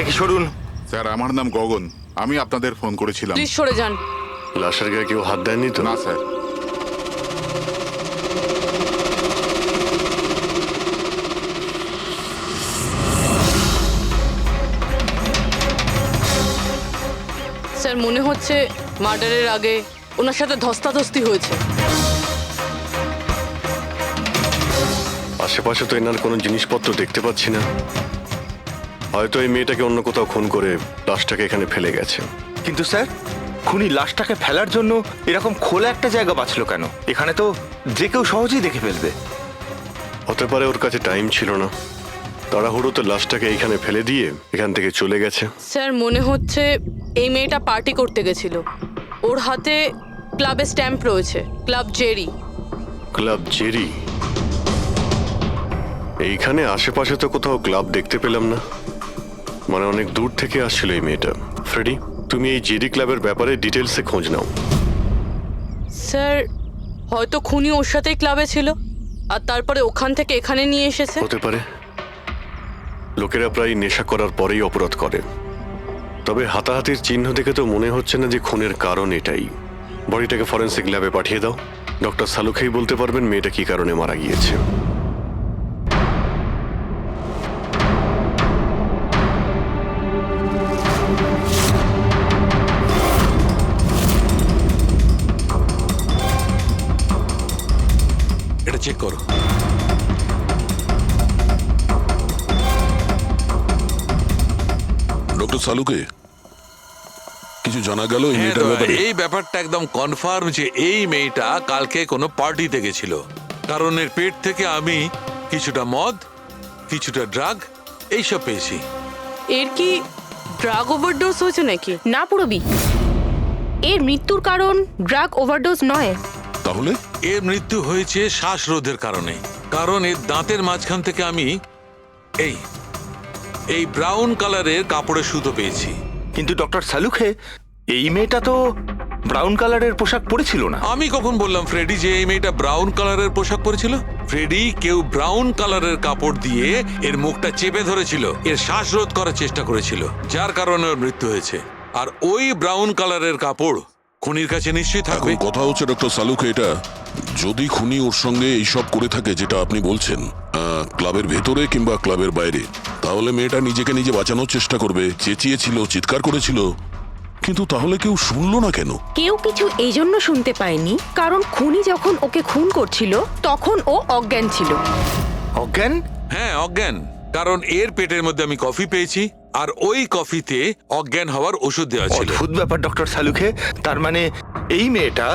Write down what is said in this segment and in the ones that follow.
দেখি সরুন। স্যার আমার নাম গগন, আমি আপনাদের ফোন করেছিলাম। প্লিজ সরে যান। লাশের গায়ে কেউ হাত দেয়নি তো? না স্যার। স্যার মনে হচ্ছে মার্ডারের আগে ওনার সাথে ধস্তাধস্তি হয়েছে। আশেপাশে তো এনার কোনো জিনিসপত্র দেখতে পাচ্ছি না। হয়তো এই মেয়েটাকে অন্য কোথাও খুন করে লাশটাকে এখানে ফেলে গেছে। কিন্তু স্যার, খুনি লাশটাকে ফেলার জন্য এরকম খোলা একটা জায়গা বাঁচলো কেন? এখানে তো যে কেউ সহজেই দেখে ফেলবে। হতে পারে ওর কাছে টাইম ছিল না, তাড়াহুড়োতে লাশটাকে এইখানে ফেলে দিয়ে এখান থেকে চলে গেছে। স্যার মনে হচ্ছে এই মেয়েটা পার্টি করতে গেছিল। ওর হাতে ক্লাবের স্ট্যাম্প রয়েছে, ক্লাব জেরি। Club Jerry? এইখানে আশেপাশে তো কোথাও ক্লাব দেখতে পেলাম না, মানে অনেক দূর থেকে আসছিল এই মেয়েটা। ফ্রেডি, তুমি এই জেরি ক্লাবের ব্যাপারে ডিটেলসে খোঁজ নাও। স্যার হয়তো খুনি ওর সাথেই ক্লাবে ছিল আর তারপরে ওখান থেকে এখানে নিয়ে এসেছে। হতে পারে। লোকেরা প্রায় নেশা করার পরেই অপরাধ করে, তবে হাতাহাতির চিহ্ন দেখে তো মনে হচ্ছে না যে খুনের কারণ এটাই। বডিটাকে ফরেন্সিক ল্যাবে পাঠিয়ে দাও। ডক্টর সালুখেই বলতে পারবেন মেয়েটা কি কারণে মারা গিয়েছে। এটা চেক করো। ডক্টর সালুকে কিছু জানা গেল এই মেয়েটার ব্যাপারে? এই ব্যাপারটা একদম কনফার্ম যে এই মেয়েটা কালকে কোনো পার্টিতে গেছিল, কারণ এর পেট থেকে আমি কিছুটা মদ, কিছুটা ড্রাগ এইসব পেয়েছি। এর কি ড্রাগ ওভারডোজ হয়েছে নাকি? না পুরবি, এর মৃত্যুর কারণ ড্রাগ ওভারডোজ নয়। তাহলে এর মৃত্যু হয়েছে শ্বাসরোধের কারণে, কারণ এর দাঁতের মাঝখান থেকে আমি এই এই ব্রাউন কালারের কাপড়ের সুতো পেয়েছি। কিন্তু ডক্টর সালুখে, এই মেয়েটা তো ব্রাউন কালারের পোশাক পরেছিল না। আমি কখন বললাম ফ্রেডি যে এই মেয়েটা ব্রাউন কালারের পোশাক পরেছিল? ফ্রেডি, কেউ ব্রাউন কালারের কাপড় দিয়ে এর মুখটা চেপে ধরেছিল, এর শ্বাসরোধ করার চেষ্টা করেছিল, যার কারণে ওর মৃত্যু হয়েছে। আর ওই ব্রাউন কালারের কাপড় খুনির কাছে নিশ্চয়ই এখন থাকবে। কথা হচ্ছে ডক্টর সালুকে, এটা যদি খুনি ওর সঙ্গে এইসব করে থাকে যেটা আপনি বলছেন, ক্লাবের ভেতরে কিংবা ক্লাবের বাইরে, তাহলে মেয়েটা নিজেকে নিজে বাঁচানোর চেষ্টা করবে, চেঁচিয়েছিল, চিৎকার করেছিল, কিন্তু তাহলে কেউ শুনলো না কেন? কেউ কিছু এই জন্য শুনতে পায়নি কারণ খুনি যখন ওকে খুন করছিল তখন ও অজ্ঞান ছিল। অজ্ঞান? হ্যাঁ, অজ্ঞান, কারণ এর পেটের মধ্যে আমি কফি পেয়েছি আর ওই কফিতে অজ্ঞান হওয়ার ওষুধ দেওয়া ছিল। অদ্ভুত ব্যাপার ডক্টর সালুখে। তার মানে এই মেয়েটা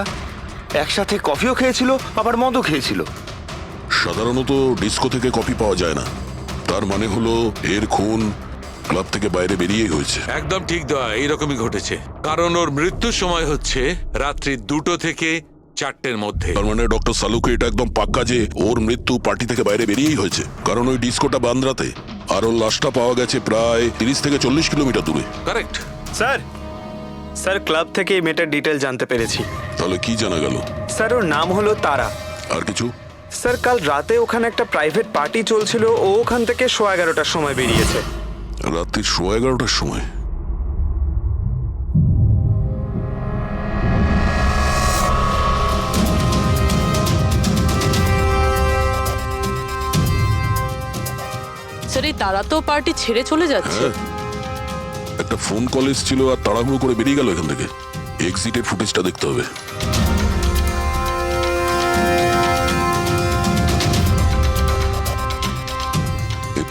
একসাথে কফিও খেয়েছিল আবার মদও খেয়েছিল। সাধারণত ডিস্কো থেকে কফি পাওয়া যায় না, তার মানে হলো এর খুন ক্লাব থেকে বাইরে বেরিয়েই হয়েছে। একদম ঠিক দেওয়া, এইরকমই ঘটেছে, কারণ ওর মৃত্যুর সময় হচ্ছে রাত্রি 2টো থেকে 4টের মধ্যে। তার মানে ডক্টর সালুকে এটা একদম পাক্কা যে ওর মৃত্যু পার্টি থেকে বাইরে বেরিয়েই হয়েছে, কারণ ওই ডিস্কোটা বান্দ্রাতে আর ওর লাশটা পাওয়া গেছে প্রায় 30 থেকে 40 কিলোমিটার দূরে। কারেক্ট। স্যার ক্লাব থেকে এই মেয়েটার ডিটেল জানতে পেরেছি। তাহলে কি জানা গেল? স্যার ওর নাম হলো তারা। আর কিছু? স্যার কাল রাতে ওখানে একটা প্রাইভেট পার্টি চলছিল, ও ওখান থেকে 11:15টার সময় বেরিয়েছে। রাত্রি 11:15টার সময়? স্যার এই তারা তো পার্টি ছেড়ে চলে যাচ্ছে। হ্যাঁ, একটা ফোন কল এসেছিল আর তাড়াহুড়ো করে বেরিয়ে গেল এখান থেকে। এক্সিটের ফুটেজটা দেখতে হবে।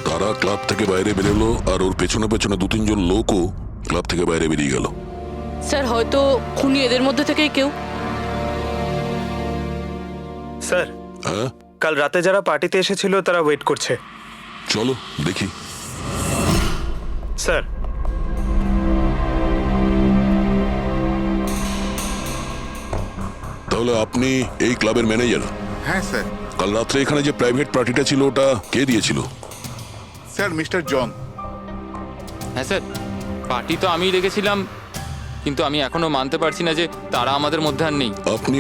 তারা ক্লাব থেকে বাইরে বেরোলো আর ওর পেছনে পেছনে 2-3 জন লোকও ক্লাব থেকে বাইরে বেরিয়ে গেল। স্যার হয়তো খুনি এদের মধ্যে থেকেই কেউ। স্যার হ্যাঁ, কাল রাতে যারা পার্টিতে এসেছিল তারা ওয়েট করছে। চলো দেখি। স্যার তাহলে আপনি এই ক্লাবের ম্যানেজার? হ্যাঁ স্যার। কাল রাত্রে এখানে যে প্রাইভেট পার্টিটা ছিল ওটা কে দিয়েছিল? Sir mister John. হ্যাঁ স্যার, পার্টি তো আমিই রেখেছিলাম, কিন্তু আমি এখনো মানতে পারছি না যে তারা আমাদের মধ্যে আর নেই। আপনি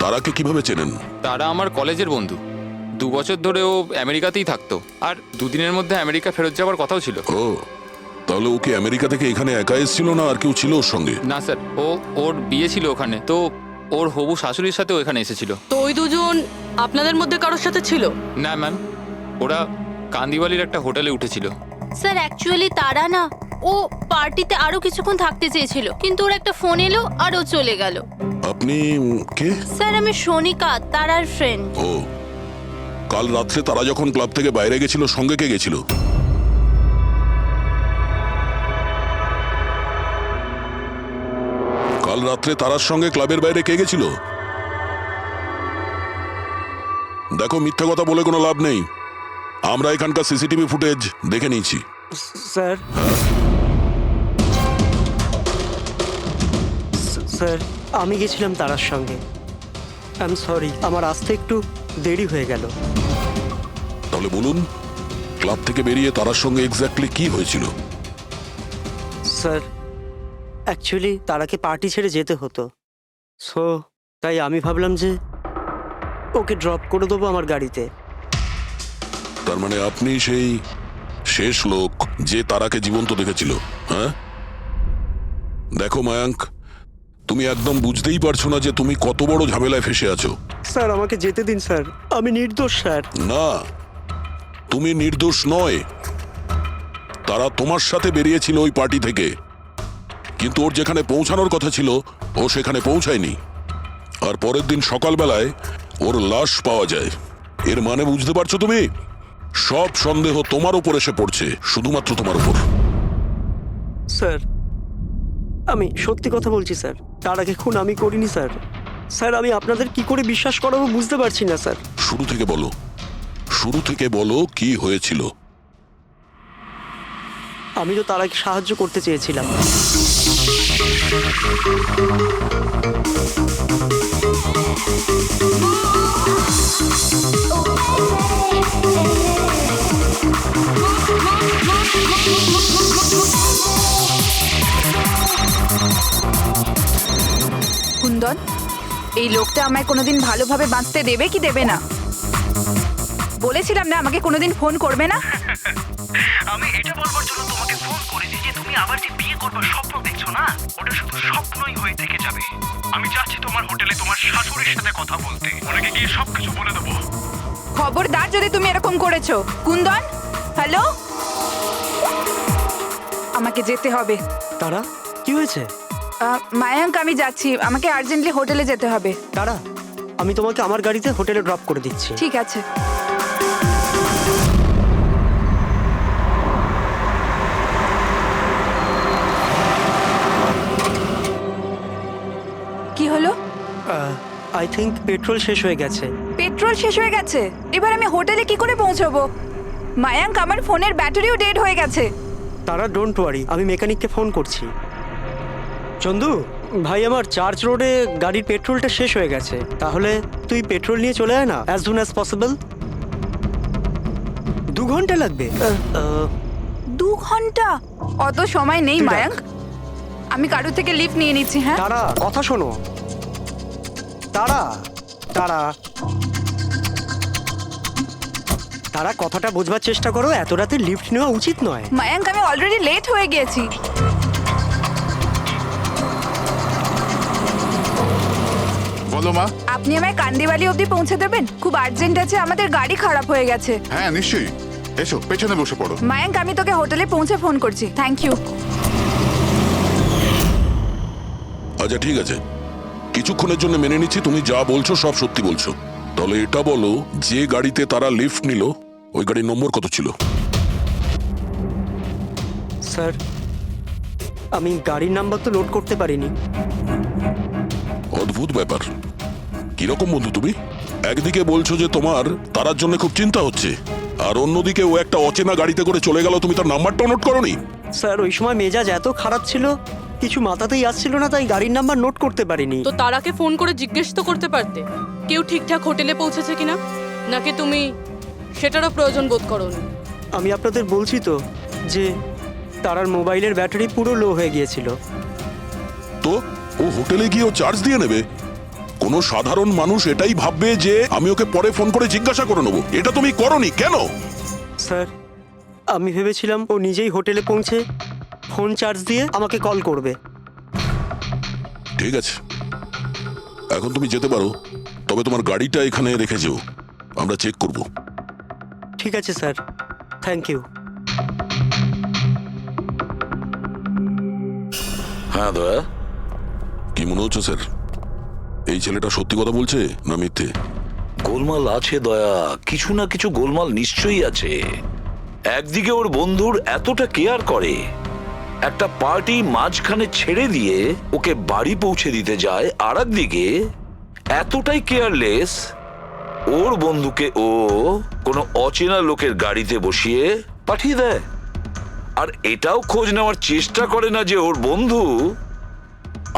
তারাকে কিভাবে চেনেন? তারা আমার কলেজের বন্ধু। 2 বছর ধরে ও আমেরিকাতেই থাকতো, আর 2 দিনের মধ্যে আমেরিকা ফেরত যাওয়ার কথাও ছিল। ও, তাহলে ওকে আমেরিকা থেকে এখানে একা এসেছিল না আর কেউ ছিল ওর সঙ্গে? না স্যার, ওর বিয়ে ছিল ওখানে, তো ওর হবু শাশুড়ির সাথে ওখানে এসেছিল। তো ওই দুজন আপনাদের মধ্যে কারোর সাথে ছিল? না ম্যাম, ওরা কান্দিওয়ালির একটা হোটেলে উঠেছিল। স্যার অ্যাকচুয়ালি তারা না, ও পার্টিতে আরো কিছুক্ষণ থাকতে চেয়েছিল, কিন্তু ওর একটা ফোন এলো আর ও চলে গেল। আপনি কে? স্যার আমি সোনিকা, তারার ফ্রেন্ড। ও, কাল রাত্রে তারা যখন ক্লাব থেকে বাইরে গেছিল সঙ্গে কে গেছিল? কাল রাত্রে তারার সঙ্গে ক্লাবের বাইরে কে গেছিল? দেখো, মিথ্যা কথা বলে কোনো লাভ নেই। আমরা এখানকার সিসিটিভি ফুটেজ দেখে নিয়েছি। স্যার স্যার আমি গেছিলাম তারার সঙ্গে। আই এম সরি, আমার আসতে একটু দেরি হয়ে গেল। তাহলে বলুন, ক্লাব থেকে বেরিয়ে তারার সঙ্গে এক্স্যাক্টলি কি হয়েছিল? স্যার অ্যাকচুয়ালি তারাকে পার্টি ছেড়ে যেতে হতো, সো তাই আমি ভাবলাম যে ওকে ড্রপ করে দেবো আমার গাড়িতে। তার মানে আপনি সেই শেষ লোক যে তারাকে জীবন্ত দেখেছিল, হ্যাঁ? দেখো মায়াঙ্ক, তুমি একদম বুঝতেই পারছো না যে তুমি কত বড় ঝামেলায় ফেসে আছো। স্যার আমাকে যেতে দিন স্যার, আমি নির্দোষ স্যার। না, তুমি নির্দোষ নয়। তারা তোমার সাথে বেরিয়েছিল ওই পার্টি থেকে, কিন্তু ওর যেখানে পৌঁছানোর কথা ছিল ও সেখানে পৌঁছায়নি। আর পরের দিন সকালবেলায় ওর লাশ পাওয়া যায়। এর মানে বুঝতে পারছো তুমি? সব সন্দেহ তোমার উপর এসে পড়ছে, শুধুমাত্র তোমার উপর। স্যার আমি সত্যি কথা বলছি স্যার, তারাকে খুন আমি করিনি স্যার। স্যার আমি আপনাদের কি করে বিশ্বাস করাবো বুঝতে পারছি না স্যার। শুরু থেকে বলো, শুরু থেকে বলো কি হয়েছিল। আমি তো তারাকে সাহায্য করতে চেয়েছিলাম। কুন্দন, এই লোকটা আমায় কোনোদিন ভালোভাবে বাঁচতে দেবে কি দেবে না? বলেছিলাম না আমাকে কোনোদিন ফোন করবে না। আমি এটা বলবার জন্য তোমাকে ফোন করেছি যে তুমি আবার যে বিয়ে করবার স্বপ্ন দেখছো না, ওটা শুধু স্বপ্নই হয়ে থেকে যাবে। আমি যাচ্ছি তোমার হোটেলে তোমার শাশুড়ির সাথে কথা বলতে, ওনাকে গিয়ে সবকিছু বলে দেবো। খবরদার যদি তুমি এরকম করেছো। কুন্দন, হ্যালো, আমাকে যেতে হবে। তারা কি হয়েছে? মায়াঙ্ক আমি যাচ্ছি, আমাকে আর্জেন্টলি হোটেলে যেতে হবে। তারা আমি তোমাকে আমার গাড়িতে হোটেলে ড্রপ করে দিচ্ছি। ঠিক আছে। কি হলো? আই থিঙ্ক পেট্রোল শেষ হয়ে গেছে। পেট্রোল শেষ হয়ে গেছে? এবার আমি হোটেলে কি করে পৌঁছবো? মায়াঙ্ক আমার ফোনের ব্যাটারিও ডেড হয়ে গেছে। তারা ডোন্ট ওয়ারি, আমি মেকানিককে ফোন করছি। চন্দু ভাই, আমার চার্চ রোডে গাড়ির পেট্রোলটা শেষ হয়ে গেছে, তাহলে তুই পেট্রোল নিয়ে চলে আয় না অ্যাজ সুন অ্যাজ পসিবল। 2 ঘন্টা লাগবে। 2 ঘন্টা? অত সময় নেই তুই মায়াঙ্ক, আমি কারোর থেকে লিফট নিয়ে নিচ্ছি। হ্যাঁ তারা কথা শোনো, তারা তারা তারা কথাটা বোঝবার চেষ্টা করো, এত রাতে লিফট নেওয়া উচিত নয়। মায়াঙ্ক, আমি অলরেডি লেট হয়ে গেছি। বলো মা। আপনি আমায় কান্দিবালি অবধি পৌঁছে দেবেন? খুব আর্জেন্ট আছে, আমাদের গাড়ি খারাপ হয়ে গেছে। হ্যাঁ নিশ্চয়ই, এসো পেছনে বসে পড়ো। মায়াঙ্ক, আমি তোকে হোটেলে পৌঁছে ফোন করছি। Thank you. আচ্ছা ঠিক আছে, কিছুক্ষণের জন্য মেনে নিচ্ছি তুমি যা বলছো সব সত্যি বলছো। তাহলে এটা বলো, যে গাড়িতে তারা লিফট নিল ওই গাড়ির নম্বর কত ছিল? স্যার আমি গাড়ির নাম্বার তো লোড করতে পারিনি। অদ্ভুত ব্যাপার। কিরকম বন্ধু তুমি? একদিকে বলছো যে তোমার তারার জন্য খুব চিন্তা হচ্ছে, আর অন্যদিকে ও একটা অচেনা গাড়িতে করে চলে গেল, তুমি তার নাম্বারটাও নোট করোনি? স্যার ওই সময় মেজাজ এত খারাপ ছিল, কিছু মাথাতেই আসছিল না, তাই গাড়ির নাম্বার নোট করতে পারিনি। তো তারাকে ফোন করে জিজ্ঞেস তো করতে পারতে কেউ ঠিকঠাক হোটেলে পৌঁছেছে কিনা, নাকি তুমি সেটারও প্রয়োজন বোধ করোনি? আমি আপনাদের বলছি তো যে তারার মোবাইলের ব্যাটারি পুরো লো হয়ে গিয়েছিল। তো ও হোটেলে গিয়ে ও চার্জ দিয়ে নেবে? কোনো সাধারণ মানুষ এটাই ভাববে যে আমি ওকে পরে ফোন করে জিজ্ঞাসা করে নেবো। এটা তুমি করোনি কেন? স্যার আমি ভেবেছিলাম ও নিজেই হোটেলে পৌঁছে ফোন চার্জ দিয়ে আমাকে কল করবে। ঠিক আছে, এখন তুমি যেতে পারো, তবে তোমার গাড়িটা এখানে রেখে যেও, আমরা চেক করব। ঠিক আছে স্যার, থ্যাংক ইউ। হ্যাঁ দয়া, কি মনে হচ্ছে স্যার? এই ছেলেটা সত্যি কথা বলছে না মিথ্যে? গোলমাল আছে দয়া, কিছু না কিছু গোলমাল নিশ্চয়ই আছে। একদিকে ওর বন্ধুর এতটা কেয়ার করে, একটা পার্টি মাঝখানে ছেড়ে দিয়ে ওকে বাড়ি পৌঁছে দিতে যায়, আর একদিকে এতটাই কেয়ারলেস ওর বন্ধুকে ও কোনো অচেনা লোকের গাড়িতে বসিয়ে পাঠিয়ে দেয়। আর এটাও খোঁজ নেওয়ার চেষ্টা করে না যে ওর বন্ধু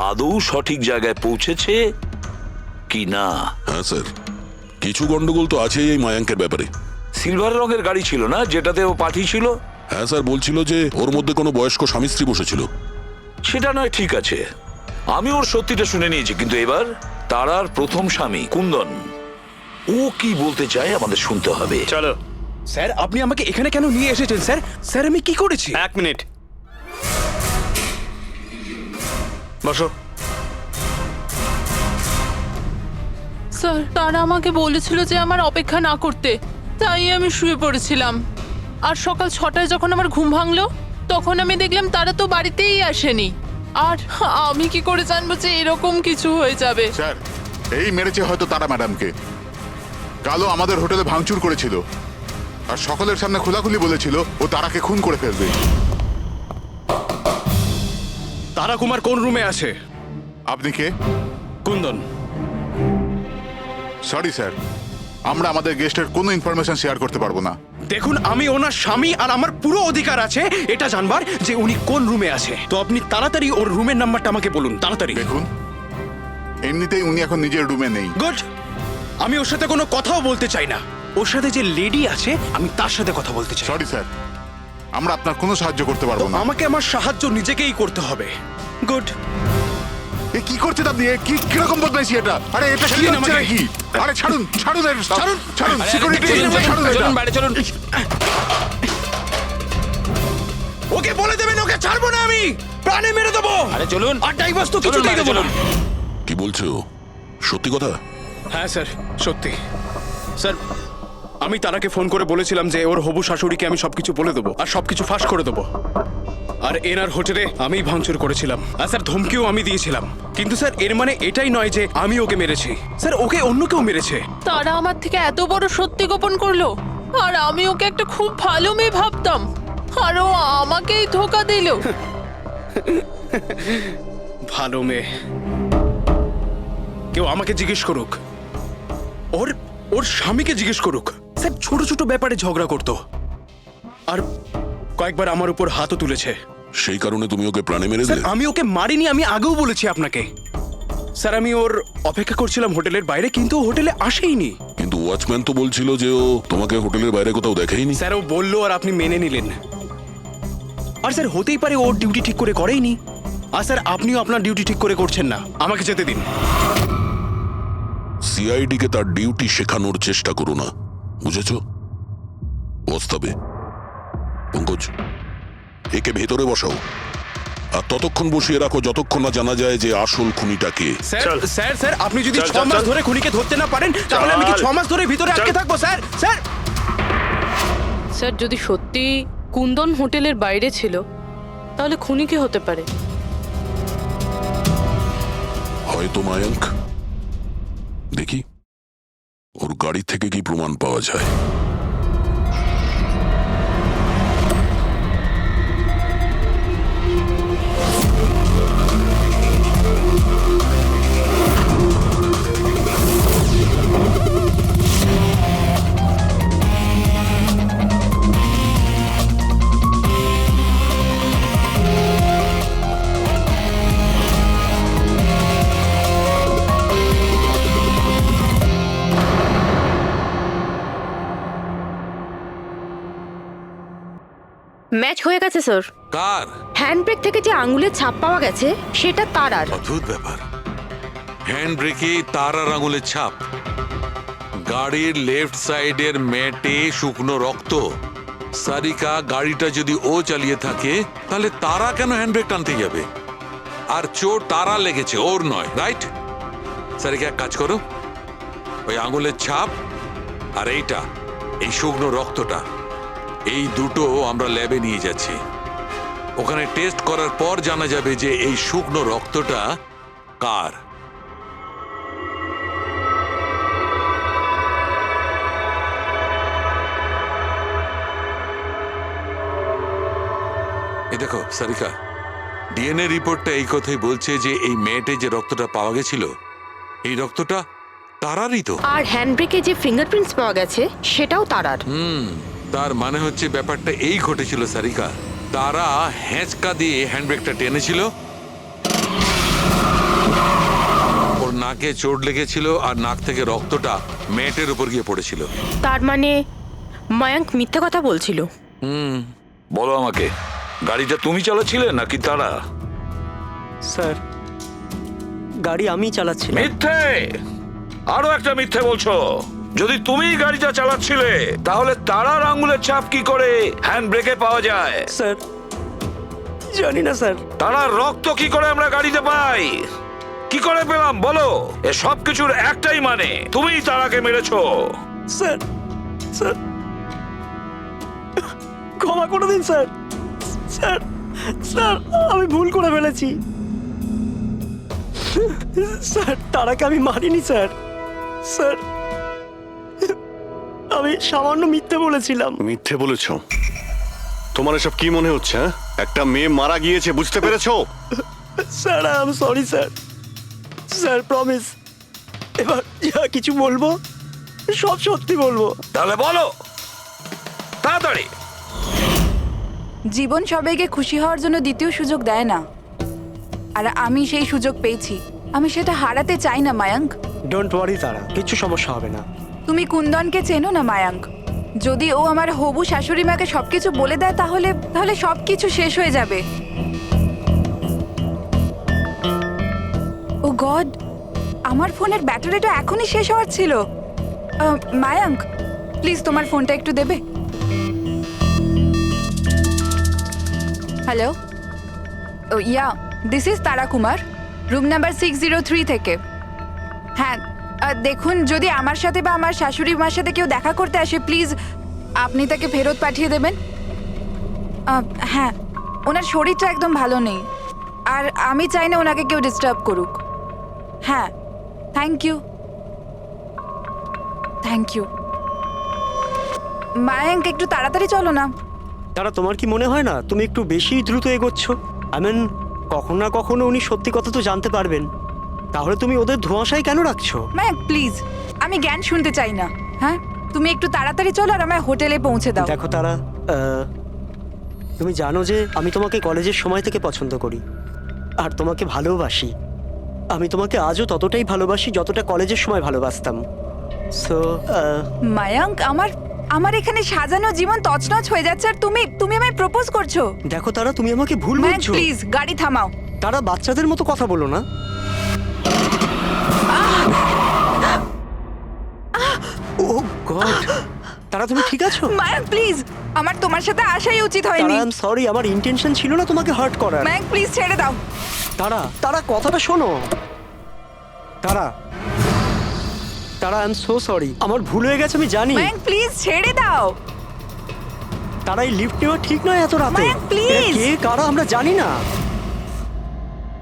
আদৌ সঠিক জায়গায় পৌঁছেছে কি না। হ্যাঁ স্যার, কিছু গন্ডগোল তো আছেই এই মায়াঙ্কের ব্যাপারে। সিলভার রঙের গাড়ি ছিল না যেটাতে ও পাঠিয়েছিল? হ্যাঁ স্যার, বলছিল যে ওর মধ্যে কোনো বয়স্ক স্বামী স্ত্রী বসেছিল। সেটা নয়, ঠিক আছে, আমি ওর সত্যিটা শুনে নিয়েছি, কিন্তু এবার তারার প্রথম স্বামী কুন্দন, ও কি বলতে চায় আমাদের শুনতে হবে। চলো। স্যার, আপনি আমাকে এখানে কেন নিয়ে এসেছেন স্যার? স্যার, আমি কি করেছি? 1 মিনিট বসো। স্যার, তারা আমাকে বলেছিল যে আমার অপেক্ষা না করতে, তাই আমি শুয়ে পড়েছিলাম। আর সকাল 6টায় যখন আমার ঘুম ভাঙলো, তখন আমি দেখলাম তারা তো বাড়িতেই আসেনি। আর আমি কি করে জানবো যে এরকম কিছু হয়ে যাবে? স্যার, এই মেরেছে হয়তো তারা ম্যাডামকে। কালো আমাদের হোটেলে ভাঙচুর করেছিল আর সকলের সামনে খোলাখুলি বলেছিল ও তারাকে খুন করে ফেলবে। তারা কুমার কোন রুমে আছে? আপনি কে? কুন্দন। সরি স্যার, আমরা আমাদের গেস্টের কোনো ইনফরমেশন শেয়ার করতে পারবো না। দেখুন, আমি ওনার স্বামী আর আমার পুরো অধিকার আছে এটা জানবার যে উনি কোন রুমে আছে। তো আপনি তাড়াতাড়ি ওর রুমের নাম্বারটা আমাকে বলুন, তাড়াতাড়ি। দেখুন, এমনিতেই উনি এখন নিজের রুমে নেই। গুড, আমি ওর সাথে কোনো কথাও বলতে চাই না। ওর সাথে যে লেডি আছে আমি তার সাথে কথা বলতে চাই। সরি স্যার, আমরা আপনার কোনো সাহায্য করতে পারবো না। আমাকে আমার সাহায্য নিজেকেই করতে হবে। গুড। এ কি করছেন আপনি? এ কি কিরকম বদমাইশি এটা? আরে এটা কি হচ্ছে নাকি? আরে ছাড়ুন, ছাড়ুন, ছাড়ুন, ছাড়ুন, সিকিউরিটি ছাড়ুন, চলুন বাইরে চলুন। ওকে বলে দেবেন ওকে ছাড়বো না, আমি প্রাণে মেরে দেবো। আরে চলুন। আর ডাইভার্স তো কিছুতেই দেবো না। কি বলছো, সত্যি কথা? হ্যাঁ স্যার, সত্যি। স্যার, আমি তারাকে ফোন করে বলেছিলাম যে ওর হবু শাশুড়িকে আমি সবকিছু বলে দেবো আর সবকিছু ফাঁস করে দেবো। আর এনার হোটেলে আমি ভাঙচুর করেছিলাম, আর স্যার ধমকিও আমি দিয়েছিলাম। কিন্তু স্যার, এর মানে এটাই নয় যে আমি ওকে মেরেছি। স্যার, ওকে অন্য কেউ মেরেছে। তারা আমার থেকে এত বড় সত্যি গোপন করলো, আর আমি ওকে একটা খুব ভালো মেয়ে ভাবতাম, আর ও আমাকেই ধোকা দিল। ভালো মেয়ে? কেউ আমাকে জিজ্ঞেস করুক, ওর স্বামীকে জিজ্ঞেস করুক। স্যার, ছোট ছোট ব্যাপারে ঝগড়া করতো, আর কয়েকবার আমার উপর হাতও তুলেছে। সেই কারণে তুমি ওকে প্রাণে মেরে স্যার, দিলে? আমি ওকে মারিনি, আমি আগেও বলেছি আপনাকে। স্যার, আমি ওর অপেক্ষা করছিলাম হোটেলের বাইরে, কিন্তু ও হোটেলে আসেইনি। কিন্তু ওয়াচম্যান তো বলছিল যে ও তোমাকে হোটেলের বাইরে কোথাও দেখেইনি। স্যার, ও বললো আর আপনি মেনে নিলেন। আর স্যার, হতেই পারে ওর ডিউটি ঠিক করে করেইনি। আর স্যার, আপনিও আপনার ডিউটি ঠিক করে করছেন না। আমাকে যেতে দিন। সিআইডি কে তার ডিউটি শেখানোর চেষ্টা করো না, বুঝেছো? বস্তাবে। পঙ্কজ, একে ভেতরে বসাও আর ততক্ষণ বসিয়ে রাখো যতক্ষণ না জানা যায় যে আসল খুনিটা কে। স্যার, স্যার, স্যার, আপনি যদি 6 মাস ধরে খুনিকে ধরতে না পারেন, তাহলে আমি কি 6 মাস ধরে ভিতরে আটকে থাকবো? Sir, sir. স্যার, যদি সত্যি কুন্দন হোটেলের বাইরে ছিল, তাহলে খুনি কে হতে পারে? হয়তো মায়াঙ্ক। দেখি ওর গাড়ি থেকে কি প্রমাণ পাওয়া যায়। ম্যাচ হয়ে গেছে স্যার। কার? হ্যান্ডব্রেক থেকে যে আঙুলের ছাপ পাওয়া গেছে সেটা তারার। অদ্ভুত ব্যাপার, হ্যান্ড ব্রেকে তারার আঙুলের ছাপ, গাড়ির লেফট সাইডের ম্যাটে শুকনো রক্ত, সারিকা গাড়িটা যদি ও চালিয়ে থাকে তাহলে তারা কেন হ্যান্ডব্রেক টানতে যাবে? আর চোট তারা লেগেছে, ওর নয়, রাইট? সারিকা এক কাজ করো, ওই আঙুলের ছাপ আর এই শুকনো রক্তটা, এই দুটো আমরা ল্যাবে নিয়ে যাচ্ছি। ওখানে টেস্ট করার পর জানা যাবে যে এই শুকনো রক্তটা কার। দেখো সারিকা, ডিএনএ রিপোর্টটা এই কথাই বলছে যে এই মেয়েটে যে রক্তটা পাওয়া গেছিল, এই রক্তটা তারারই তো। আর হ্যান্ডব্রেকে যে ফিঙ্গারপ্রিন্টস পাওয়া গেছে সেটাও তারার। তার মানে হচ্ছে ব্যাপারটা এই ঘটেছিল সারিকা, তারা হ্যাঁচকা দিয়ে হ্যান্ডব্রেকটা টেনেছিল, ওর নাকে চোট লেগেছিল আর নাক থেকে রক্তটা মেয়েটের উপর গিয়ে পড়েছিল। তার মানে মায়াঙ্ক মিথ্যে কথা বলছিল। বলো আমাকে, গাড়িটা তুমি চালাচ্ছিলে নাকি তারা? স্যার, গাড়ি আমি চালাচ্ছিলাম। মিথ্যে, আরো একটা মিথ্যে বলছো। যদি তুমি গাড়িটা চালাচ্ছিলে তাহলে তারার আঙ্গুলের ছাপ কি করে হ্যান্ড ব্রেকে পাওয়া যায়? স্যার, জানি না স্যার। তারার রক্ত কি করে আমরা গাড়িতে পাই? কি করে পেলাম বলো? এ সব কিছুর একটাই মানে, তুমিই তারাকে মেরেছো। স্যার, স্যার, ক্ষমা করে দিন স্যার। স্যার, স্যার, আমি ভুল করে ফেলেছি। স্যার, তারাকে আমি মারিনি স্যার। স্যার, আমি সামান্য মিথ্যে বলেছিলাম। মিথ্যে বলেছো? তোমার এসব কি মনে হচ্ছে? হ্যাঁ, একটা মেয়ে মারা গিয়েছে, বুঝতে পেরেছো? Sir, I am sorry sir. Sir, promise, এবার যা কিছু বলবো সব সত্যি বলবো। তাহলে বলো তাড়াতাড়ি। জীবন সবাইকে খুশি হওয়ার জন্য দ্বিতীয় সুযোগ দেয় না, আর আমি সেই সুযোগ পেয়েছি। আমি সেটা হারাতে চাই না মায়াঙ্ক। ডোন্ট ওয়ারি তারা, কিছু সমস্যা হবে না। তুমি কুন্দনকে চেনো না মায়াঙ্ক? যদি ও আমার হবু শাশুড়ি মাকে সবকিছু বলে দেয় তাহলে সবকিছু শেষ হয়ে যাবে। ও গড, আমার ফোনের ব্যাটারিটা এখনই শেষ হওয়ার ছিল। মায়াঙ্ক, প্লিজ তোমার ফোনটা একটু দেবে? Hello, yeah, this is Tara Kumar, room number 603 থেকে। হ্যাঁ, দেখুন, যদি আমার সাথে বা আমার শাশুড়ি মার সাথে কেউ দেখা করতে আসে, প্লিজ আপনি তাকে ফেরত পাঠিয়ে দেবেন। হ্যাঁ, ওনার শরীরটা একদম ভালো নেই, আর আমি চাই না ওনাকে কেউ ডিস্টার্ব করুক। হ্যাঁ, thank you, thank you. Mayank, একটু তাড়াতাড়ি চলো না। তারা, তোমার কি মনে হয় না তুমি একটু বেশি দ্রুত এগোচ্ছ? আই মিন, কখনো না কখনো উনি সত্যি কথা তো জানতে পারবেন, তাহলে তুমি ওদের ধোঁয়াশায় কেন রাখছো? মায়াঙ্ক প্লিজ, আমি জ্ঞান শুনতে চাই না। হ্যাঁ, তুমি একটু তাড়াতাড়ি চলো আর আমায় হোটেলে পৌঁছে দাও। দেখো তারা, তুমি জানো যে আমি তোমাকে কলেজের সময় থেকে পছন্দ করি আর তোমাকে ভালোবাসি। আমি তোমাকে আজও ততটাই ভালোবাসি যতটা কলেজের সময় ভালোবাসতাম। সো মায়াঙ্ক, আমার এখানে সাজানো জীবন তছনছ হয়ে যাচ্ছে আর তুমি আমায় প্রপোজ করছো। দেখো তারা, তুমি আমাকে ভুল মায়াঙ্ক বুঝছো। প্লিজ গাড়ি থামাও। তারা, বাচ্চাদের মতো কথা বলো না। ও গড, তারা, তুমি ঠিক আছো? মায়াঙ্ক প্লিজ, আমার তোমার সাথে আসাই উচিত হয়নি। আই এম সরি, আমার ইন্টেনশন ছিল না তোমাকে হার্ট করার। মায়াঙ্ক প্লিজ ছেড়ে দাও। তারা, কথাটা শোনো। তারা, আই এম সো সরি, আমার ভুল হয়ে গেছে, আমি জানি। মায়াঙ্ক প্লিজ ছেড়ে দাও। তারা, এই লিফট নেওয়া ঠিক নয় এত রাতে। মায়াঙ্ক, please! এরা কে কারা আমরা জানি না।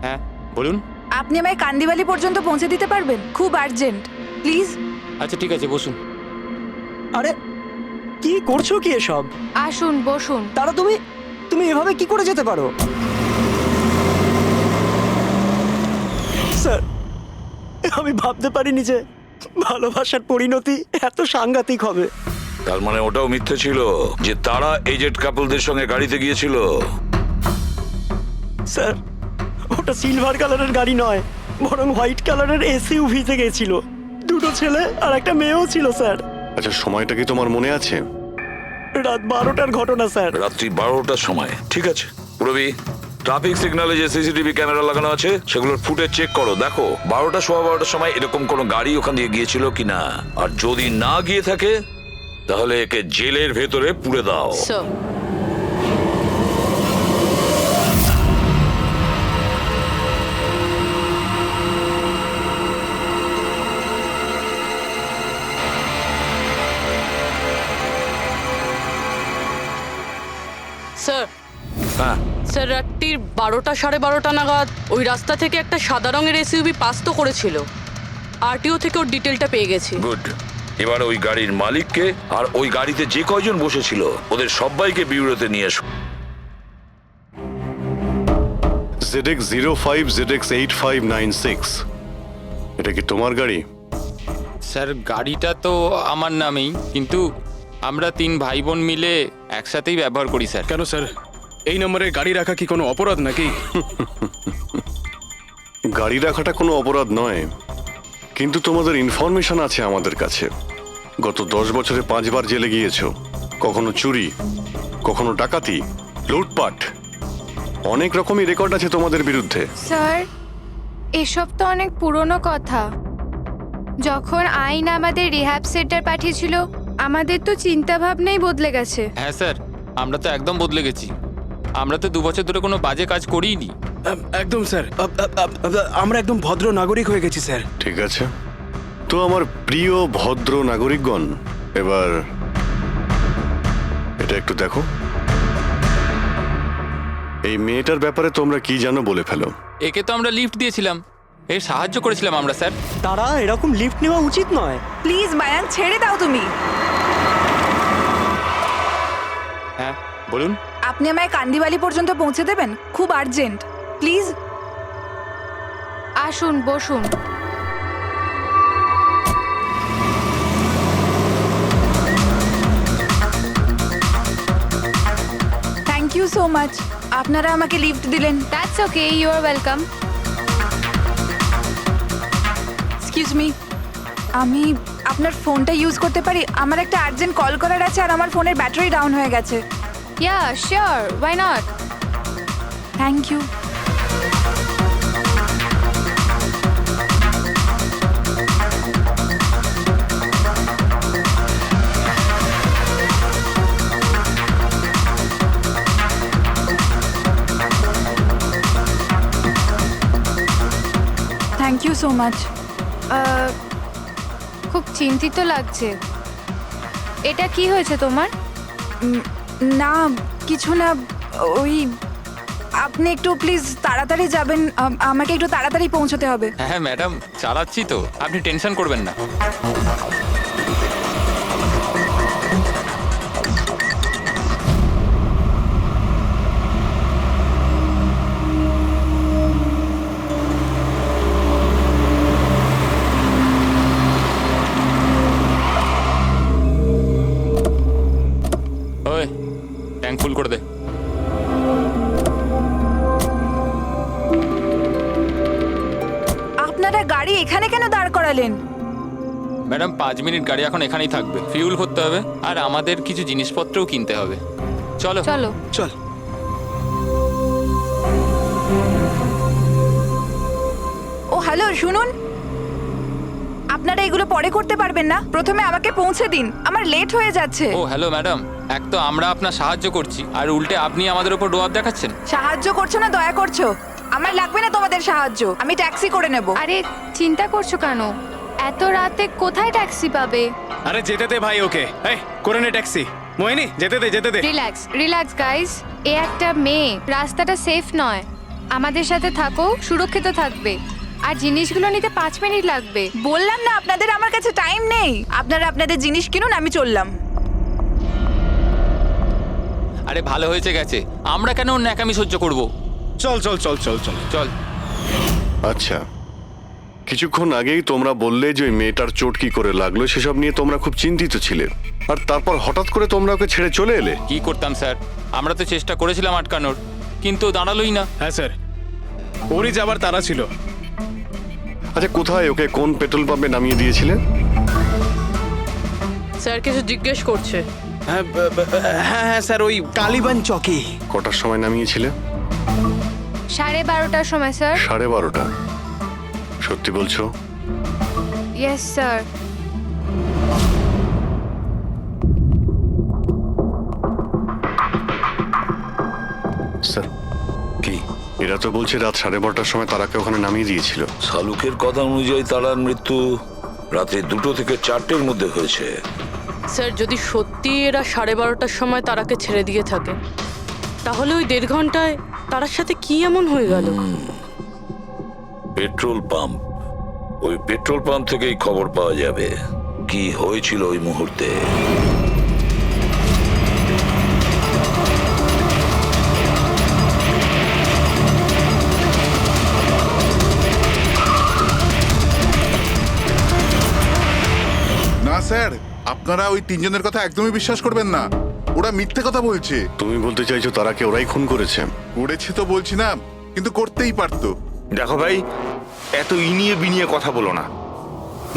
হ্যাঁ বলুন। আপনি আমায় কান্দিবালি পর্যন্ত পৌঁছে দিতে পারবেন? খুব আর্জেন্ট, প্লিজ। আচ্ছা ঠিক আছে, বসুন। আরে কি করছো কি এসব? আসুন বসুন। তারা, তুমি এভাবে কি করে যেতে পারো? স্যার, আমি ভাবতে পারিনি যে ভালোবাসার পরিণতি এত সাংঘাতিক হবে। তার মানে ওটাও মিথ্যে ছিল যে তারা এজেড কাপলদের সঙ্গে গাড়িতে গিয়েছিল? স্যার, ওটা সিলভার কালারের গাড়ি নয়, বরং হোয়াইট কালারের এসইউভিতে গেছিল। দুটো ছেলে আর একটা মেয়েও ছিল স্যার। আচ্ছা, সময়টা কি তোমার মনে আছে? রাত 12টার ঘটনা স্যার। রাত্রি 12টার সময়, ঠিক আছে। রবি, ট্রাফিক সিগন্যালে যে সিসিটিভি ক্যামেরা লাগানো আছে সেগুলোর ফুটেজ চেক করো, দেখো 12টা সোয়া 12টার সময় এরকম কোনো গাড়ি ওখান দিয়ে গিয়েছিল কিনা। আর যদি না গিয়ে থাকে তাহলে একে জেলের ভেতরে পুরে দাও। স্যার স্যার হ্যাঁ, স্যার রাত্রির 12টা সাড়ে 12টা নাগাদ ওই রাস্তা থেকে একটা সাদা রঙের এসইউভি পাস তো করেছিল। আরটিও থেকে ওর ডিটেলটা পেয়ে গেছি। গুড। এবার ওই গাড়ির মালিককে আর ওই গাড়িতে যে কয়জন বসেছিল ওদের সবাইকে বিউরোতে নিয়ে এসো। ZX05ZX8596, এটা কি তোমার গাড়ি? স্যার গাড়িটা তো আমার নামেই, কিন্তু আমরা 3 ভাই বোন মিলে একসাথেই ব্যবহার করি স্যার। কেন স্যার, এই নম্বরে গাড়ি রাখা কি কোনো অপরাধ নাকি? গাড়ি রাখাটা কোনো অপরাধ নয়, কিন্তু তোমাদের ইনফরমেশন আছে আমাদের কাছে। গত 10 বছরে 5 বার জেলে গিয়েছো। কখনো চুরি, কখনো ডাকাতি, লুটপাট, অনেক রকমই রেকর্ড আছে তোমাদের বিরুদ্ধে। স্যার এসব তো অনেক পুরনো কথা। যখন আইন আমাদের রিহ্যাব সেন্টার পাঠিয়েছিল আমাদের তো চিন্তা ভাবনাই বদলে গেছে। হ্যাঁ স্যার, আমরা তো একদম বদলে গেছি। আমরা তো 2 বছর ধরে কোনো বাজে কাজ করিনি। একদম স্যার, আমরা একদম ভদ্র নাগরিক হয়ে গেছি স্যার। ঠিক আছে, তো আমার প্রিয় ভদ্র নাগরিকগণ, এবার এটা একটু দেখো। এই মেয়েটার ব্যাপারে তোমরা কি জানো বলে ফেলো। একে তো আমরা লিফট দিয়েছিলাম, এর সাহায্য করেছিলাম আমরা স্যার। তারা এরকম লিফট নেওয়া উচিত নয়। প্লিজ মায়াঙ্ক ছেড়ে দাও তুমি। হ্যাঁ বলুন। আপনি আমায় কান্দিবালি পর্যন্ত পৌঁছে দেবেন? খুব আর্জেন্ট, প্লিজ। আসুন বসুন। থ্যাংক ইউ সো মাচ, আপনারা আমাকে লিফট দিলেন। That's okay, you are welcome. Excuse me, আমি আপনার ফোনটা ইউজ করতে পারি? আমার একটা আর্জেন্ট কল করার আছে আর আমার ফোনের ব্যাটারি ডাউন হয়ে গেছে। Yeah sure, why not. Thank you. Thank you so much. খুব চিন্তিত লাগছে। এটা কি হয়েছে তোমার? না কিছু না, ওই আপনি একটু প্লিজ তাড়াতাড়ি যাবেন, আমাকে একটু তাড়াতাড়ি পৌঁছতে হবে। হ্যাঁ ম্যাডাম, চালাচ্ছি তো, আপনি টেনশন করবেন না। ওই ট্যাঙ্ক ফুল করে দে। আপনারা গাড়ি এখানে কেন দাঁড় করালেন? ম্যাডাম 5 মিনিট গাড়ি এখন এখানেই থাকবে, ফিউল ভরতে হবে আর আমাদের কিছু জিনিসপত্রও কিনতে হবে। চলো চলো চল। ও হ্যালো, শুনুন, আপনারা এগুলো পরে করতে পারবেন না? প্রথমে আমাকে পৌঁছে দিন, আমার লেট হয়ে যাচ্ছে। ও হ্যালো ম্যাডাম, এক তো আমরা আপনার সাহায্য করছি আর উল্টে আপনি আমাদের উপর ডোয়াব দেখাচ্ছেন। সাহায্য করছো না দয়া করছো? আমার লাগবে না তোমাদের সাহায্য, আমি ট্যাক্সি করে নেব। আরে চিন্তা করছো কেন? এত রাতে কোথায় ট্যাক্সি পাবে? আরে যেতে দে ভাই ওকে, এই করে নে ট্যাক্সি। মোহিনী যেতে দে, যেতে দে। রিল্যাক্স রিল্যাক্স গাইস, এ একটা মেয়ে, রাস্তাটা সেফ নয়। আমাদের সাথে থাকো, সুরক্ষিত থাকবে। আর জিনিসগুলো নিতে 5 মিনিট লাগবে। বললাম না আপনাদের আমার কাছে টাইম নেই। আপনারা আপনাদের জিনিস কিনুন, আমি চললাম। আরে ভালো হয়েছে গেছে, আমরা কেন ওর ন্যাকামি সহ্য করব? চল চল চল চল চল চল। আচ্ছা, কিছুক্ষণ আগেই তোমরা বললে যে ওই মেয়েটার চোট কি করে লাগলো সেসব নিয়ে তোমরা খুব চিন্তিত ছিলে, আর তারপর হঠাৎ করে তোমরা ওকে ছেড়ে চলে এলে। কি করতাম স্যার, আমরা তো চেষ্টা করেছিলাম আটকানোর, কিন্তু দাঁড়ালোই না। হ্যাঁ স্যার, ওরই যাবার তারা ছিল। আচ্ছা, কোথায় ওকে কোন পেট্রোল পাম্পে নামিয়ে দিয়েছিলে? স্যার কিছু জিজ্ঞেস করছে। হ্যাঁ হ্যাঁ স্যার, ওই কালীবান চকে। কটার সময় নামিয়েছিলে? 12:30টার সময় স্যার। 12:30টা? সত্যি বলছো? Yes sir. তো বলছে রাত 12:30টার সময় তারাকে ওখানে নামিয়ে দিয়েছিল। শালুকের কথা অনুযায়ী তারার মৃত্যু রাতে 2 থেকে 4টের মধ্যে হয়েছে। স্যার যদি সত্যি এরা 12:30টার সময় তারাকে ছেড়ে দিয়ে থাকে তাহলে ওই 1.5 ঘন্টায় তারার সাথে কি এমন হয়ে গেল? পেট্রোল পাম্প, ওই পেট্রোল পাম্প থেকেই খবর পাওয়া যাবে কি হয়েছিল ওই মুহূর্তে। না স্যার, আপনারা ওই 3 জনের কথা একদমই বিশ্বাস করবেন না। ওরা মিথ্যে কথা বলছে। তুমি বলতে চাইছো তারাকে ওরাই খুন করেছে? করেছে তো বলছি না, কিন্তু করতেই পারতো। দেখো ভাই, এত ইনিয়ে বিনিয়ে কথা বলো না,